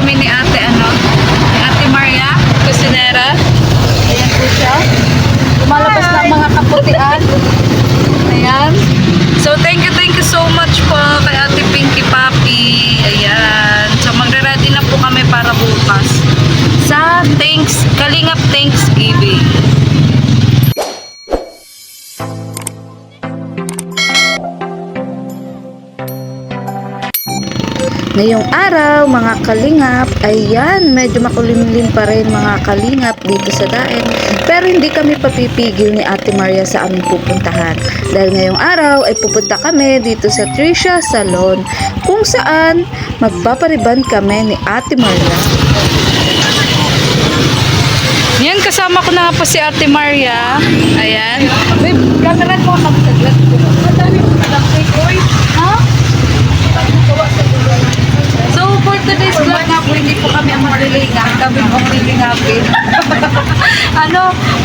kami ni Ate Maria Cusinera. Ayan po siya. Lumalabas na ang mga kaputian. Ayan. So, thank you so much po kay Ate Pinky Papi. Ayan. So, magre-ready na po kami para bukas sa Kalingap Thanksgiving. Ngayong araw, mga kalingap, ayan, medyo makulimlim pa rin mga kalingap dito sa daet. Pero hindi kami papipigil ni Ate Maria sa aming pupuntahan. Dahil ngayong araw ay pupunta kami dito sa Trisha Salon, kung saan magpapariban kami ni Ate Maria. Yan, kasama ko na po si Ate Maria. Ayan. Babe, camera ko magsaglat ko. Madami ko malaki. Ha? So, for today's vlog nga po, hindi po kami ang maglilingan. Kami po ang lilingapin.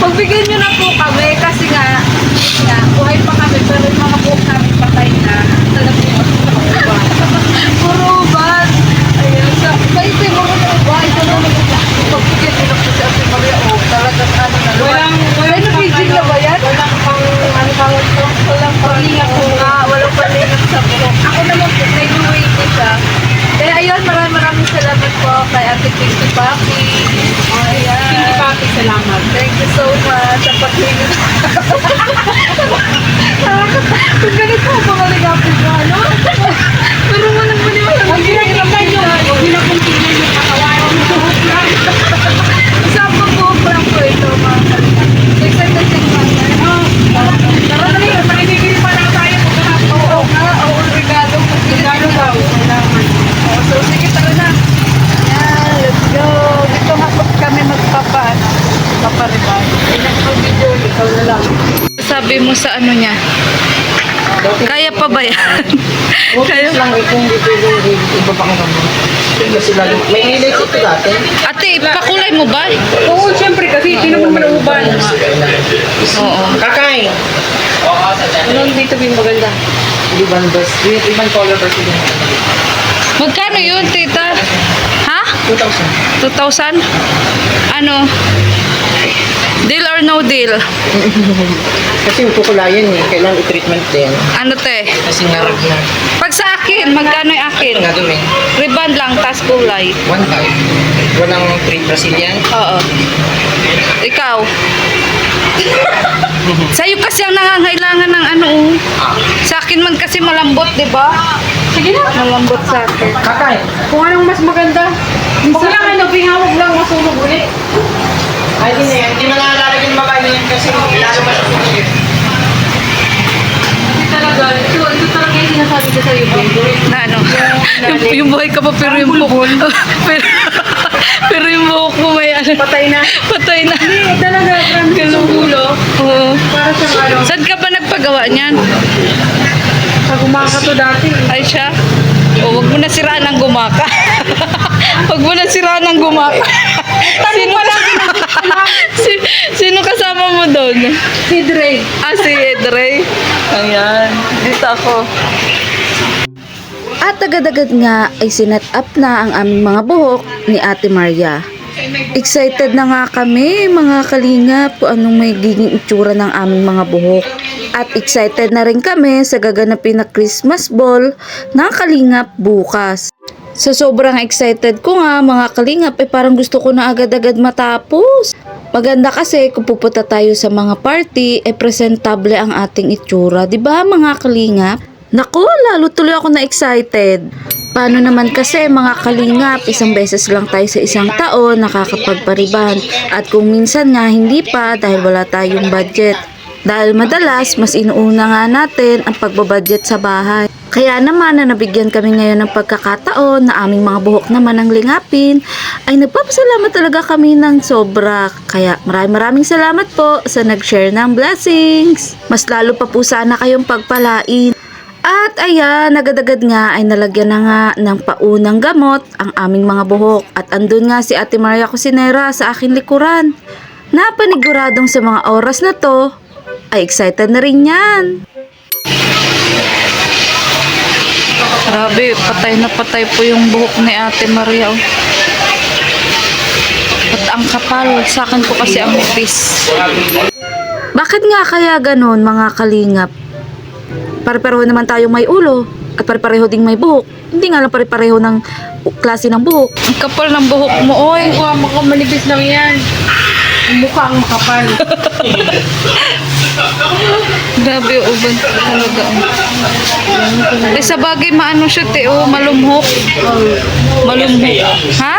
Pagbigyan nyo na po kami kasi nga, buhay pa kami, pero yung mga buhok namin patay na. Talagang puro uban. Ayan. So, kayo po yung mga uban. Ito na naman. Pagbigyan nyo na po si Ate Maria. Talagang ano na naman. Walang pang-video na ba yan? Walang pang-lingap po nga. Walang pang-lingap sa buhok. Ako naman po, nag-wait siya. Kaya ayun, maraming salamat po kay Ate Pinky Papi. Ayan. Pinky Papi, salamat. Thank you so much sa pag-lingap. Kung ganito ako mga ligapin ko, ano? Pero mo nang muli mo. Huwag ginaginapan nyo. Huwag ginaginapan nyo. Kakawain mo. Isang pag-uuplang po ito, mga kalingap. So, excited ka naman. Tara na rin. Pakinigil pa lang tayo. Oo nga. Oo, regalo. Regalo daw. Salamat. So, sige, tara na. Ayan, let's go. Dito nga po kami magpapariban. Ilang video, ikaw na lang. Sabi mo sa ano niya? Kaya pa ba yan? Kaya lang itong iba pa naman. May nilay ito dati. Ate, pakulay mo ba? Oo, siyempre kasi hindi naman manauban. Oo. Kakay! Anong dito yung maganda? Ibang color kasi din. Magkano yun, tita? Ha? 2,000. 2,000? Ano? Deal or no deal? Kasi yung kukulayan eh, kailangan i-treatment din. Ano te? Kasi narag na. Pag sa akin, magkano yung akin? Ano nga gawin? Ribbon lang, tas kulay. 1,500. Walang trade Brazilian. Oo. Ikaw? Sa'yo kasi ang nangangailangan ng ano. Sa akin man kasi malambot, di ba? Sige na. Malambot sa akin. Kakay! Kung anong mas maganda. Huwag lang ano, bihawag lang masunog ulit. Ay, di na yan. Hindi mangalalagay yung babae na yan kasi lalo pa siya sumugit. Talaga, ito talaga yung sinasabi ko sa'yo, babe. Na ano? Yung buhay ka pa pero yung buhok. pero yung buhok mo may ano. Patay na. Patay na. Hindi, talaga, promise yung ulo. Oo. Para siyang ano, Saan ka ba nagpagawa niyan? pag umaka to dati. Ay siya? O, wag mo na siraan ng gumaka. Wag mo na siraan ng gumaka. Sino kasama mo doon? Si Dre. Si Edre. Ayan. Dito ako. At agad-agad nga ay sinet up na ang aming mga buhok ni Ate Maria. Excited na nga kami mga kalingap kung anong may giging itsura ng aming mga buhok. At excited na rin kami sa gaganapin na Christmas ball ng kalingap bukas. Sa sobrang excited ko nga mga kalingap ay parang gusto ko na agad-agad matapos. Maganda kasi kung pupunta tayo sa mga party ay presentable ang ating itsura, 'di ba mga kalingap? Naku, lalo tuloy ako na excited. Paano naman kasi mga kalingap, isang beses lang tayo sa isang taon nakakapagpariban at kung minsan nga hindi pa dahil wala tayong budget. Dahil madalas, mas inuuna nga natin ang pagbabudget sa bahay. Kaya naman na nabigyan kami ngayon ng pagkakataon na aming mga buhok naman ang lingapin, ay nagpapasalamat talaga kami ng sobra. Kaya maraming salamat po sa nag-share ng blessings. Mas lalo pa po sana kayong pagpalain. At ayan, agad-agad nga ay nalagyan na nga ng paunang gamot ang aming mga buhok. At andun nga si Ate Maria Cusinera sa aking likuran. Napaniguradong sa mga oras na to, ay excited na rin yan. Grabe, patay na patay po yung buhok ni Ate Maria. At ang kapal, sa akin po kasi ang nipis. Bakit nga kaya ganon mga kalingap? Pare-pareho naman tayong may ulo at pare-pareho ding may buhok. Hindi nga lang pare-pareho ng klase ng buhok. Ang kapal ng buhok mo, oy. Mukha mo manipis lang yan. Ang mukha ang makapal. Grabe, uban talaga. Eh, sa bagay, maano siya, malumhok. Malumhok. Ha?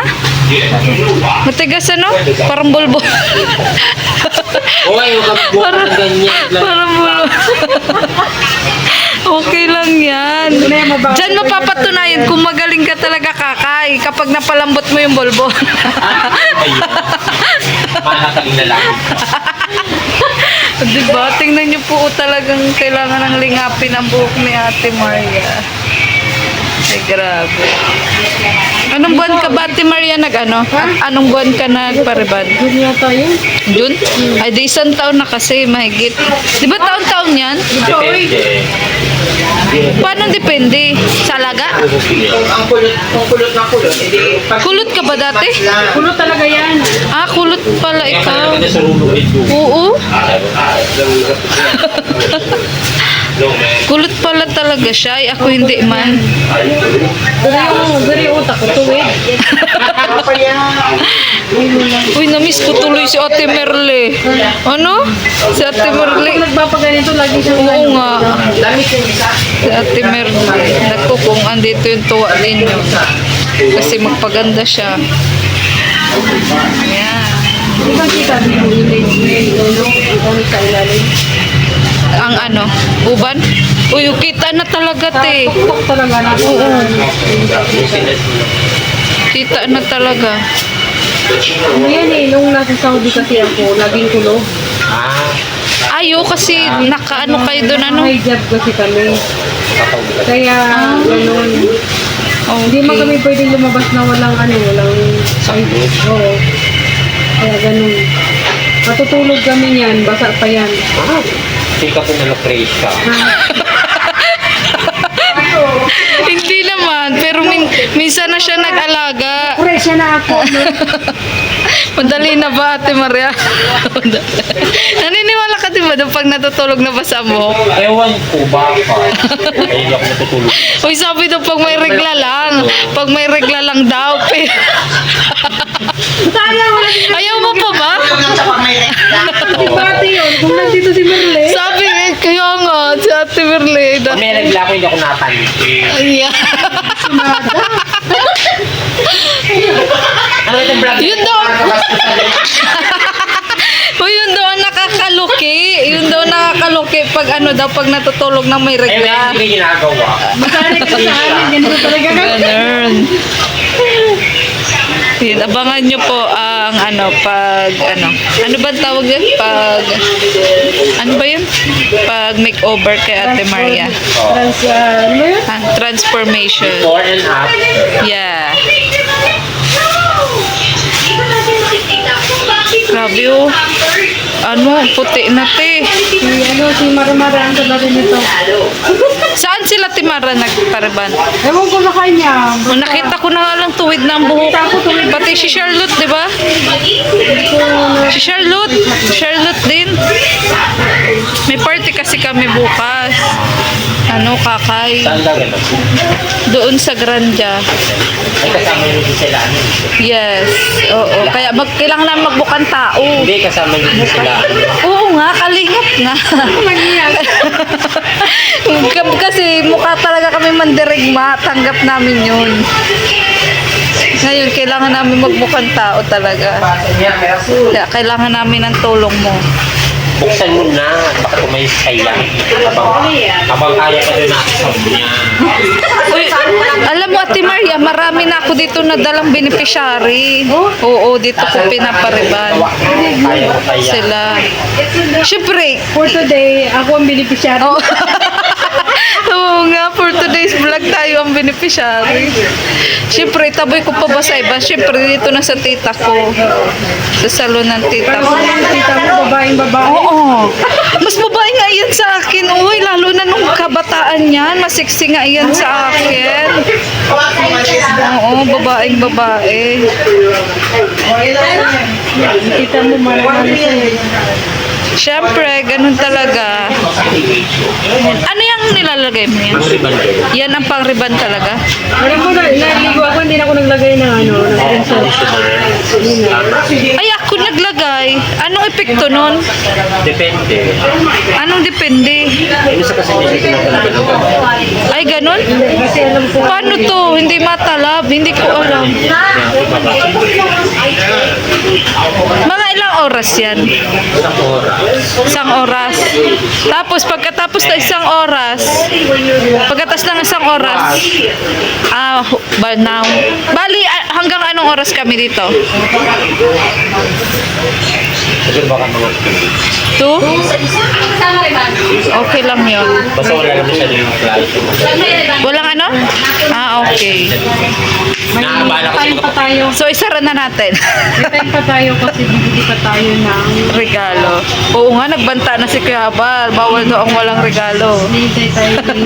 Matigas ano? Parang bulbo. Okay, huwag kang buka ng ganyan lang. Parang bulbo. Okay lang yan. Diyan mapapatunayan kung magaling ka talaga kakay kapag napalambot mo yung bulbo. Ayun. Manakaling lalaki. Diba? Tingnan niyo po talagang kailangan ng lingapin ang buhok ni Ate Maria. Ay, grabe. Anong buwan ka ba, Ate Maria, nag-ano? Anong buwan ka nagparibad? Yun yata yun. June? Ay, di isang taon na kasi, mahigit. Di ba taon-taon yan? Depende. Paano depende? Sa alaga? Ang kulot na kulot. Hindi. Kulot ka ba dati? Kulot talaga yan. Ah, kulot pala ikaw. Kaya sa rulo ito. Oo. Kulot pala talaga siya. Ay, ako hindi man. Dari yung utak ko, tuwid. Uy, na-miss ko tuloy si Ate Merle. Ano? Si Ate Merle. Pag nagpapaganito, lagi siyang Oo nga. Damit yung isa. Si Ate Merle. Naku, kung andito yung tuwa ninyo. Kasi magpaganda siya. Ayan. Di ba kita dito yung lady? Ano sa ilalim? Ang ano? Uban? Uy, kita na talaga, te. Tuktok talaga na. Oo. Kita na talaga. Ano yan eh, nung nasa Saudi kasi ako, laging kulog. Ah. Ayo, kasi nakaano kayo doon, ano? May job kasi kami. Kaya, ganun. Hindi man Okay. kami pwedeng lumabas na walang walang Sakit. Oo. Kaya ganun. Matutulog kami niyan, basa pa yan. Ah. Hindi ka po na-fresh ka. Hindi naman, pero minsan na siya nag-alaga. Fresh na ako. Madali na ba, Ate Maria? Naniniwala ka din ba doon pag natutulog na ba sa mo? Ewan ko ba ka? Kaya hindi ako natutulog. Uy, sabi daw pag may regla lang. Pag may regla lang daw. Ayaw mo pa ba? Dati yun, kung nandito si Merle. Sabi kaya nga, si Ate Merle. Pag may nagla ko, hindi ako napansin. Ayan. Ano itong vlog? Yun daw. Uy, yun daw ang nakakaluki. Yun daw nakakaluki pag pag natutulog na may Eh, regla. hindi ginagawa. Masali ka sa amin, ganito talaga ka. Ganun. Yun, abangan nyo po ang ano ba tawag yun? Ano ba yun? Pag makeover kay Ate Maria. Ano yun? Transformation. Before and after. Yeah. Grabe oh. Puti na te. Si Maramara ang sabi nito. Saan sila Timara nagpariban? Ewan ko na kanya. O, nakita ko na nga lang tuwid ng buhok. Pati si Charlotte, di ba? Si Charlotte. Charlotte din. May party kasi kami bukas. Kakay. Saan ka ganun? Doon sa Granja. Ay, kasama yun din sila. Yes. Oo. Kaya kailangan namin magbukang tao. Hindi, kasama yun din sila. Oo nga, kalingap nga. Kasi mukha talaga kami mandirigma. Tanggap namin yun. Ngayon, kailangan namin magbukang tao talaga. Kaya kailangan namin ng tulong mo. Buksan mo na. Baka may sayang. Habang kaya pa doon natin sa niya. Uy, alam mo, Ate Maria, marami na ako dito na dalang beneficiary. Oo, dito ko pinapariban. Kaya mo kaya. Sila. Siyempre, For today, ako ang beneficiary. Oo. Oo nga, for today's vlog tayo ang beneficiary. Siyempre, taboy ko pa ba sa iba? Siyempre, dito na sa tita ko. Sa salon ng tita ko. Kita mo, babaeng babae. Oo. Mas babae nga yan sa akin. Uy, lalo na nung kabataan yan. Masiksi nga yan sa akin. Oo. no? Babaeng babae. Kita mo marami sa'yo. Siyempre, ganun talaga. Ano yung nilalagay mo yan? Yan ang pang-riban talaga? Alam mo na, naligo ako, hindi na ako naglagay ng ng princess. Ay, ako naglagay. Anong epekto nun? Depende. Anong depende? Isa kasi hindi tinatalaga. Ay, ganun? Kasi alam ko, Paano to? Hindi matalab. Hindi ko alam. Mga ilang oras yan? Isang oras. Isang oras. Tapos, pagkatapos ng isang oras, now. Bali, hanggang anong oras kami dito? Siguro baka mga 2? Okay lang yun. basta wala naman siya yung klase. Walang ano? Okay. may time pa tayo. So, isara na natin. May time pa tayo kasi bibili pa tayo ng Regalo. Oo nga, nagbanta na si Kuya Bal. Bawal daw ang walang regalo. hintay tayo ng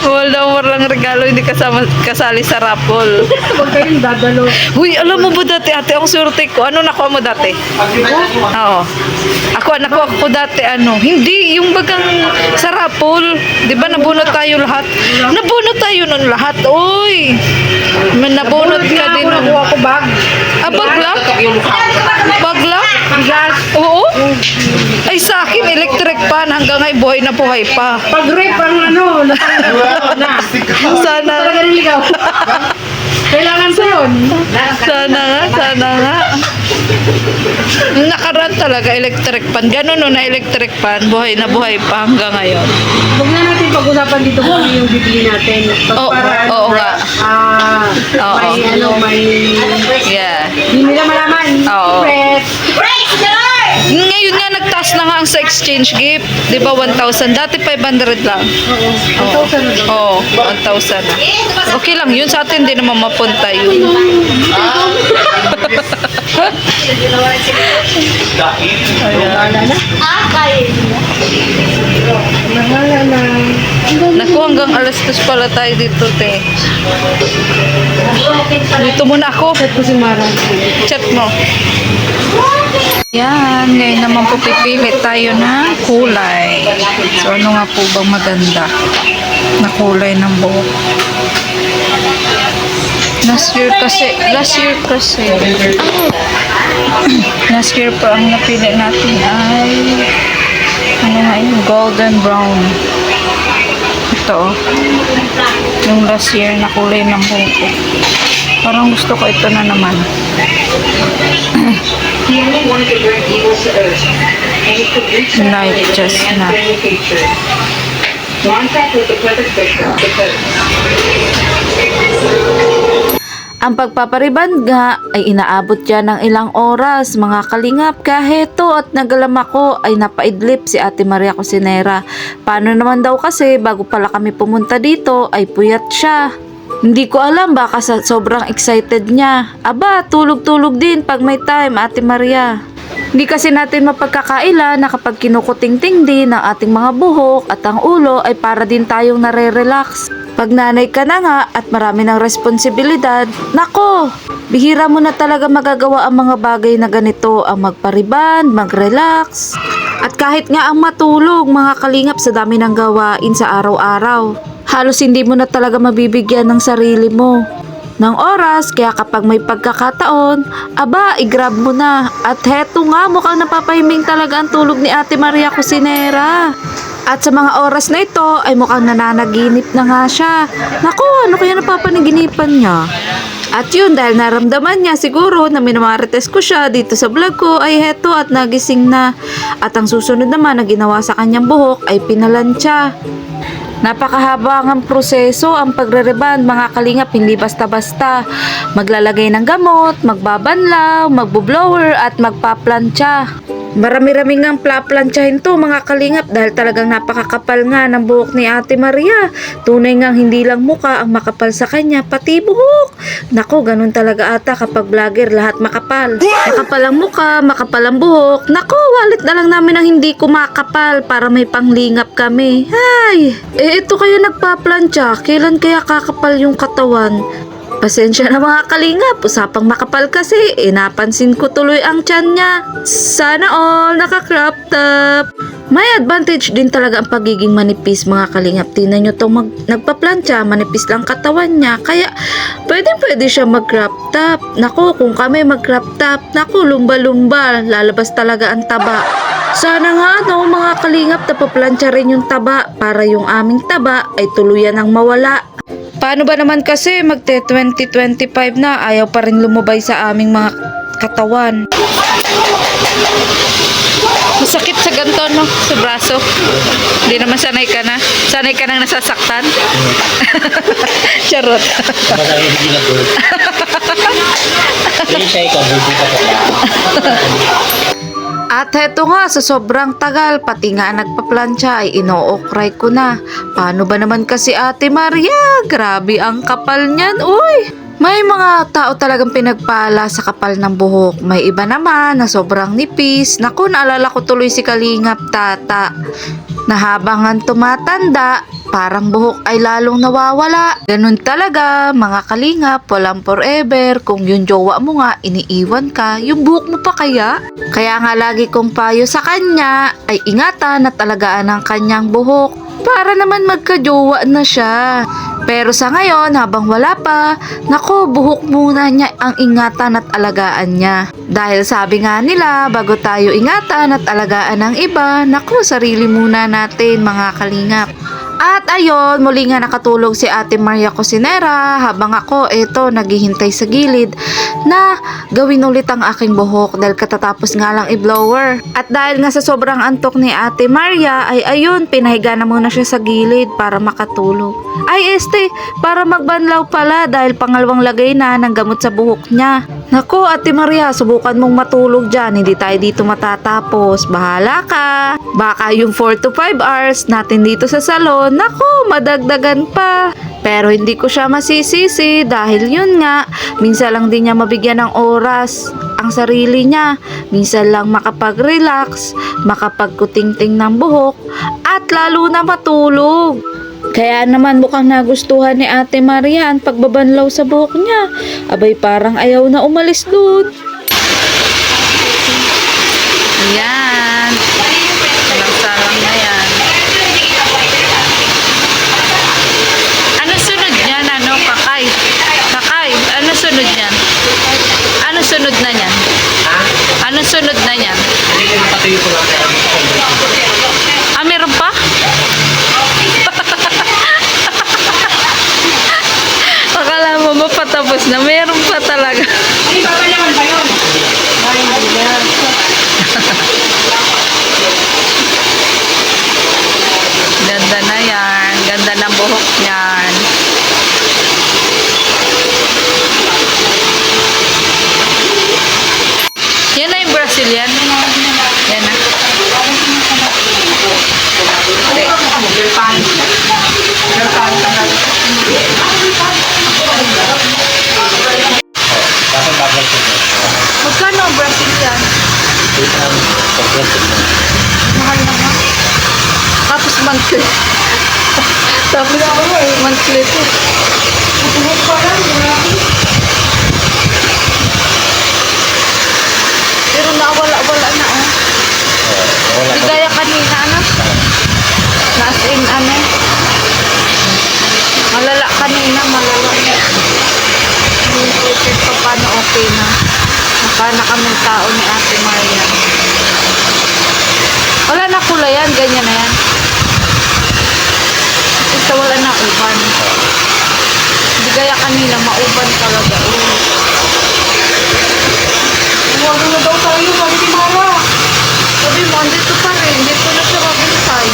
Bawal daw ang walang regalo. Hindi kasali sa raffle. Huwag kayong dadalo. Uy, alam mo ba dati, ate, ang surte ko? Ano nakuha mo dati? Oo. Nakuha ko dati, hindi, yung bagang sa raffle. Di ba, nabunot tayo lahat? Nabunot tayo nun lahat. Uy! May nabunot ka din. Nakuha ko bag. Bag lang? Bag lang? Bigas. Oo. Ay, sa akin, electric pan. Hanggang ngayon, buhay na buhay pa. Pag-rip ang natanggap na. Sana, Talaga niligaw. Kailangan ko yun. sana nga. Nakaraan talaga, electric pan. Ganun no, na electric pan. Buhay na buhay pa hanggang ngayon. Huwag na natin pag-usapan dito kung ano yung bibili natin. Oo, Para oo nga. Oo. may Yeah. hindi nila malaman. Oo. Secret. Ngayon nga, nagtaas na nga ang sa exchange gift. Di ba, 1,000? Dati 500 lang. Oo. 1,000 na doon. Oo, 1,000 na. Okay lang yun. Sa atin, di naman mapunta yun. Bahala na. Bahala na. Naku, hanggang alas 2 pala tayo dito, te. Dito muna ako. Chat ko si Mara. Chat mo. Yan, ngayon naman po pipili tayo ng kulay. So, ano nga po bang maganda na kulay ng buhok? Last year pa ang napili natin ay ano nga yun, golden brown. Ito, yung last year na kulay ng buhok ko. Parang gusto ko ito na naman. Night chestnut. Ang pagpapariban nga ay inaabot dyan ng ilang oras, mga kalingap. Kaheto at nagalam ako ay napaidlip si Ate Maria Cusinera. Paano naman daw kasi bago pala kami pumunta dito ay puyat siya. Hindi ko alam, baka sobrang excited niya. Aba, tulog-tulog din pag may time, Ate Maria. Hindi kasi natin mapagkakaila na kapag kinukuting-ting din ang ating mga buhok at ang ulo ay para din tayong nare-relax. Pag nanay ka na nga at marami ng responsibilidad, nako, bihira mo na talaga magagawa ang mga bagay na ganito, ang magpariban, mag-relax. At kahit nga ang matulog, mga kalingap, sa dami ng gawain sa araw-araw. Halos hindi mo na talaga mabibigyan ng sarili mo ng oras, kaya kapag may pagkakataon, aba, i-grab mo na. At heto nga, mukhang napapahiming talaga ang tulog ni Ate Maria Cusinera. At sa mga oras na ito, ay mukhang nananaginip na nga siya. Naku, ano kaya napapanaginipan niya? At yun, dahil naramdaman niya siguro na minamarites ko siya dito sa vlog ko, ay heto at nagising na. At ang susunod naman na ginawa sa kanyang buhok ay pinalansya. Napakahaba ang proseso ang pagre-reband, mga kalingap, hindi basta-basta. Maglalagay ng gamot, magbabanlaw, magbo-blower at magpaplantsa. Marami-rami ngang plaplantsahin to, mga kalingap, dahil talagang napakakapal nga ng buhok ni Ate Maria. Tunay ngang hindi lang muka ang makapal sa kanya, pati buhok. Nako, ganun talaga ata kapag vlogger, lahat makapal. Makapal ang muka, makapal ang buhok. Nako, walit na lang namin ang hindi kumakapal para may panglingap kami. Hay! Ito kaya nagpaplantsa, kailan kaya kakapal yung katawan? Pasensya na mga kalingap, usapang makapal kasi, napansin ko tuloy ang tiyan niya. Sana all naka-crop top. May advantage din talaga ang pagiging manipis mga kalingap. Tingnan nyo itong nagpa-plancha, manipis lang katawan niya. Kaya pwede siya mag-crop top. Naku, kung kami mag-crop top, naku, lumba-lumba, lalabas talaga ang taba. Sana nga no, mga kalingap, napaplantsa rin yung taba para yung aming taba ay tuluyan ang mawala. Paano ba naman kasi magte-2025 na, ayaw pa rin lumubay sa aming mga katawan. Masakit sa ganto, no? Sa braso. Hindi naman sanay ka na. Sanay ka nang nasasaktan. Charot. Masabi hindi na bird. Hindi siya ikaw, bird ka pa. At heto nga, sa sobrang tagal, pati nga nagpa-plancha ay ino-okray ko na. Paano ba naman kasi Ate Maria? Grabe ang kapal niyan, uy! May mga tao talagang pinagpala sa kapal ng buhok. May iba naman na sobrang nipis. Naku, naalala ko tuloy si Kalingap Tata. Na habang ang tumatanda, parang buhok ay lalong nawawala. Ganun talaga, mga kalingap, walang forever. Kung yung jowa mo nga, iniiwan ka, yung buhok mo pa kaya? Kaya nga lagi kong payo sa kanya, ay ingatan at alagaan ang kanyang buhok. Para naman magka-jowa na siya. Pero sa ngayon, habang wala pa, nako, buhok muna niya ang ingatan at alagaan niya. Dahil sabi nga nila, bago tayo ingatan at alagaan ng iba, nako, sarili muna natin mga kalingap. At ayun, muli nga nakatulog si Ate Maria Cosinera habang ako naghihintay sa gilid na gawin ulit ang aking buhok dahil katatapos nga lang i-blower. At dahil nga sa sobrang antok ni Ate Maria ay ayun, pinahiga na muna siya sa gilid para makatulog. Ay para magbanlaw pala dahil pangalawang lagay na ng gamot sa buhok niya. Nako Ate Maria, subukan mong matulog dyan, hindi tayo dito matatapos. Bahala ka. Baka yung 4 to 5 hours natin dito sa salon, nako, madagdagan pa. Pero hindi ko siya masisisi dahil yun nga, minsan lang din niya mabigyan ng oras ang sarili niya. Minsan lang makapag-relax, makapagkutingting ng buhok, at lalo na matulog. Kaya naman mukhang nagustuhan ni Ate Maria ang pagbabanlaw sa buhok niya. Abay parang ayaw na umalis dun. Ayan. Salang-salang na yan. Ano sunod niyan? Ano, kakay? Kakay, ano sunod niyan? Ano sunod na niyan? Ano sunod na niyan? Hindi ko patuloy ko lang. Ah, meron pa? Akala mo mapatapos na, meron pa talaga. Ay, baka naman ba yun? Ay, hindi na. Ganda na yan. Ganda ng buhok niyan. Yan na yung Brazilian. Yan na. Dapat babalik ko. Magkano ang Brazilian? Mahal naman. Tapos monthly. Tapos monthly to. Buhok pa lang, marami. Pero nawala-wala na Wala Di gaya kanina Nas in malala kanina, malala. Check pa paano okay na. Nakana kaming tao ni Ate Maria. Wala na kulay yan, ganyan na yan. Basta wala na uban. Di gaya kanina, mauban talaga. Huwag na daw tayo, Ate Mara. Sabi mo, andito pa rin. Dito na siya magbintay.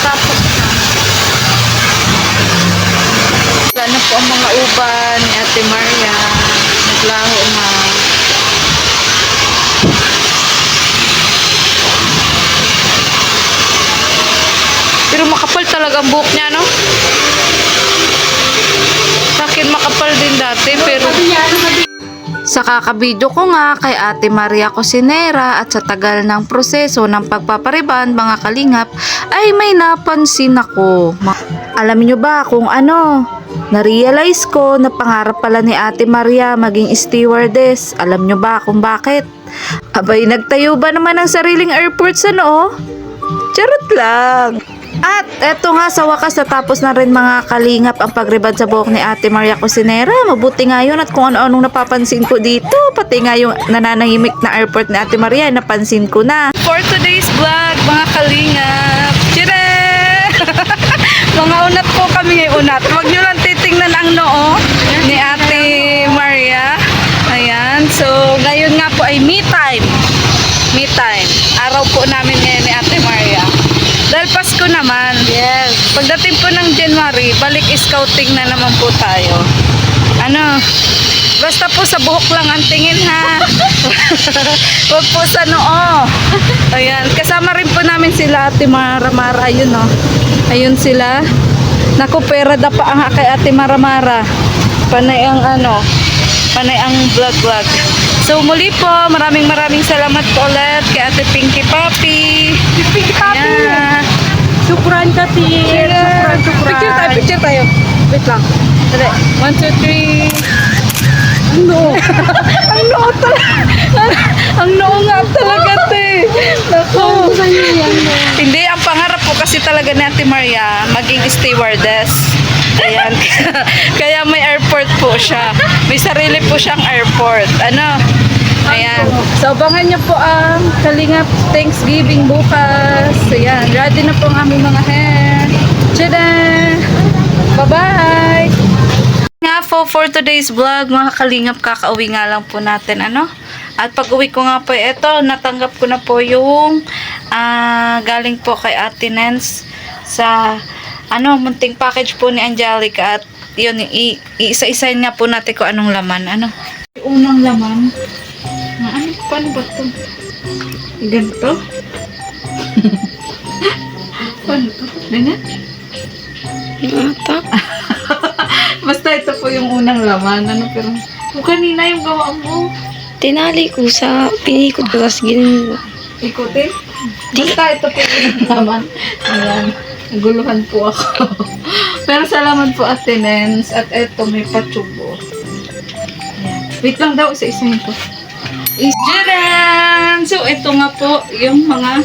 Tapos na. Wala na po ang mga uban ni Ate Maria. Naglaho na. Pero makapal talaga ang buhok niya, no? Sa akin makapal din dati, pero... Sa kakabidyo ko nga kay Ate Maria Cosinera at sa tagal ng proseso ng pagpapariban mga kalingap ay may napansin ako. Alam niyo ba kung ano? Na-realize ko na pangarap pala ni Ate Maria maging stewardess. Alam niyo ba kung bakit? Abay, nagtayo ba naman ng sariling airport sa noo? Charot lang. At eto nga sa wakas natapos na rin mga kalingap ang pagribad sa buhok ni Ate Maria Cosinera. Mabuti nga yun at kung ano-anong napapansin ko dito. Pati nga yung nananahimik na airport ni Ate Maria, napansin ko na. For today's vlog mga kalingap, tire! Mga unat po kami ngayon unat. Huwag nyo lang titingnan ang noo ni Ate Maria. Ayan. So, ngayon nga po ay me time. Me time. Araw po namin ngayon ni Ate Maria. Dahil Pasko naman. Yes. Pagdating po ng January, balik scouting na naman po tayo. Ano? Basta po sa buhok lang ang tingin ha. Huwag po sa noo. Ayan. Kasama rin po namin sila Ate Mara. Ayun o. Ayun sila. Naku, pera da pa ang kay Ate Mara. Panay ang ano. Panay ang vlog. So muli po, maraming salamat po ulit kay Ate Pinky Papi. Pinky Papi! Ayan. Sukran ka, Tir. Sukran. Picture tayo. Wait lang. Dali. 1, 2, 3. Ang noo. Ang noo talaga. Ang noo nga talaga, te. Naku. Hindi, ang pangarap po kasi talaga ni Ate Maria, maging stewardess. Ayan. Kaya may airport po siya. May sarili po siyang airport. Ano? Ayan. So, abangan niyo po ang Kalingap Thanksgiving bukas. Ayan. Ready na po ang aming mga hair. Tada! Bye-bye! Nga po for today's vlog, mga Kalingap, kakauwi nga lang po natin. Ano? At pag uwi ko nga po, eto, natanggap ko na po yung galing po kay Ate Nance sa munting package po ni Angelica at yun, iisa-isa niya po natin kung anong laman. Ano? Yung unang laman. Paano ba ito? Ganito? Paano ito? Ganyan? Ata. Basta ito po yung unang laman. Pero kung kanina yung gawa mo. Tinali ko sa pinikot ko tapos ginin mo. Ikutin? Basta ito po yung laman. Ayan. Naguluhan po ako. Pero salamat po Ate Nens. At eto may patsubo. Ayan. Wait lang daw, isa-isahin ko. Isjiran! So, ito nga po yung mga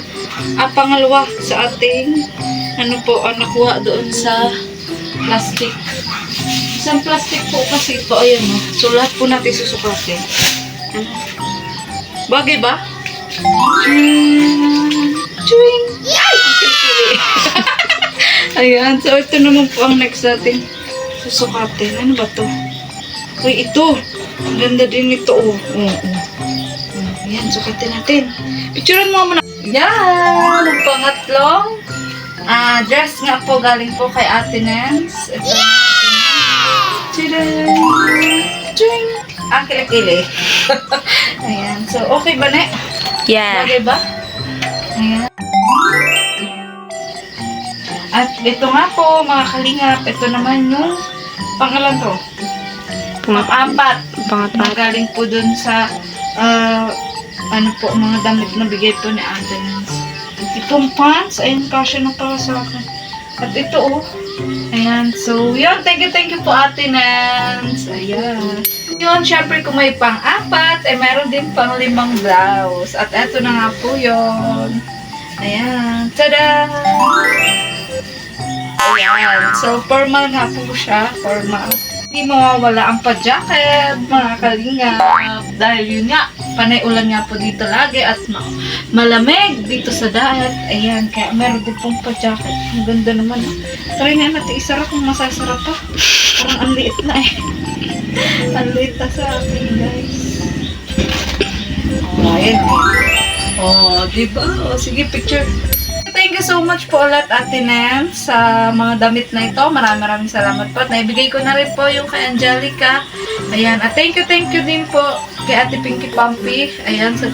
pangalawa sa ating nakuha doon sa plastic. Isang plastic po kasi ito. Ayan o. So, lahat po natin susukatin. Bagay ba? Chewing! Ay! Ayan. So, ito naman po ang next natin susukatin. Ano ba to? Uy, ito. Ang ganda din ito. Ayan, sukatin natin. Picturean mo muna. Yan! Ang pangatlong dress nga po galing po kay Ate Nance. Ito. Tadaan! Chewing! Kili-kili. Ayan. So, okay ba, ne? Yeah. Bagay ba? Ayan. At ito nga po, mga kalingap, ito naman yung pangalan to. Pang-apat. Na galing po dun sa mga damit na bigay po ni Ate Nance. Itong pants, ayun, kasya na pala sa akin. At ito, ayan. So, yun, thank you po Ate Nance. Ayan. Yun, syempre kung may pang-apat, meron din pang-5 blouse. At eto na nga po yun. Ayan. Tada! Ayan. So, formal nga po siya. Formal. Hindi mawawala ang pa-jacket, mga kalingap. Dahil yun nga, panay ulan nga po dito lagi at malamig dito sa dagat. Ayan, kaya meron din pong pa-jacket. Ang ganda naman. Try nga natin isara kung masasarap pa. Parang ang liit na eh. Ang liit na sa akin, guys. Ayan. Diba? Sige, picture. Thank you so much po ulit Ate Nance sa mga damit na ito. Maraming salamat po. At naibigay ko na rin po yung kay Angelica. Ayan. At thank you din po kay Ate Pinky Papi. Ayan, sa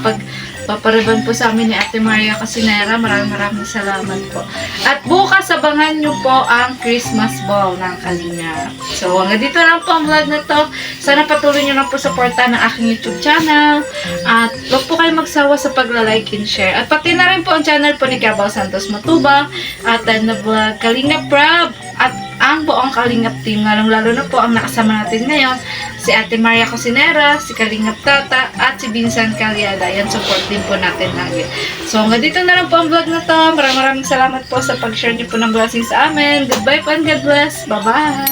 Papariban po sa amin ni Ate Maria Cosinera. Maraming salamat po. At bukas abangan nyo po ang Christmas Ball ng Kalingap. So hanggang dito lang po ang vlog na to. Sana patuloy nyo lang po supportan ng aking YouTube channel. At huwag po kayo magsawa sa pagla-like and share. At pati na rin po ang channel po ni Gabao Santos Matubang at na vlog Kalingap Prab at ang buong Kalingap team, lalo na po ang nakasama natin ngayon, si Ate Maria Cosinera, si Kalingap Tata, at si Vincent Calyada. Yan, support din po natin lagi. So, hanggang dito na lang po ang vlog na to. Maraming salamat po sa pag-share niyo po ng blessings sa amin. Goodbye po and God bless. Bye-bye!